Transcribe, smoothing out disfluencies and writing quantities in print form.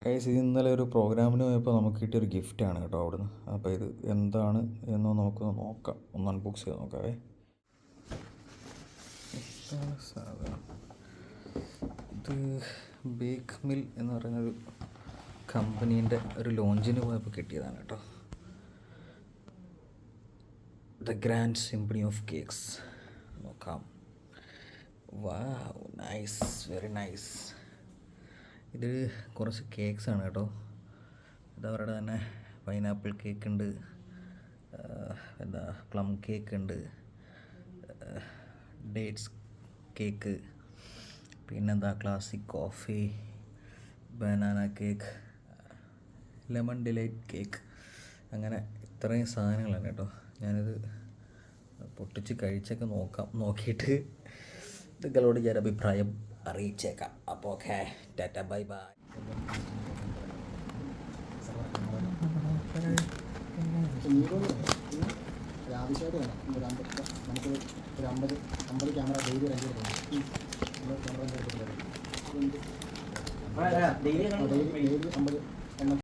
Guys ഇത് ഇന്നലെ ഒരു പ്രോഗ്രാമിന് പോയപ്പോൾ നമുക്ക് കിട്ടിയൊരു ഗിഫ്റ്റാണ് കേട്ടോ അവിടുന്ന്. അപ്പോൾ ഇത് എന്താണ് എന്ന് നമുക്കൊന്ന് നോക്കാം, ഒന്ന് അൺബോക്സ് ചെയ്ത് നോക്കാവേ. ഇതാണ് സാധനം. ഇത് ബേക്ക് മിൽ എന്ന് പറയുന്നൊരു കമ്പനീൻ്റെ ഒരു ലോഞ്ചിന് പോയപ്പോൾ കിട്ടിയതാണ് കേട്ടോ. The grand symphony of cakes. നോക്കാം. വാവ്, നൈസ്, വെരി നൈസ്. ഇത് കുറച്ച് കേക്ക്സാണ് കേട്ടോ. ഇത് അവരുടെ തന്നെ പൈനാപ്പിൾ കേക്ക് ഉണ്ട്, പ്ലം കേക്ക് ഉണ്ട്, ഡേറ്റ്സ് കേക്ക്, പിന്നെന്താ classic coffee, banana cake, lemon delight cake, അങ്ങനെ ഇത്രയും സാധനങ്ങളാണ് കേട്ടോ. ഞാനിത് പൊട്ടിച്ച് കഴിച്ചൊക്കെ നോക്കിയിട്ട് നിങ്ങളോട് ഞാൻ അഭിപ്രായം അറിയിച്ചേക്കാം. അപ്പോൾ ഓക്കെ, ടാറ്റ, ബൈ ബൈ. ആവശ്യമായിട്ട് വേണം നമുക്ക് ഒരു 50 ക്യാമറ ഡെയിലി റെൻ്റ് കൊടുക്കണം. ഡെയിലി 50 എണ്ണം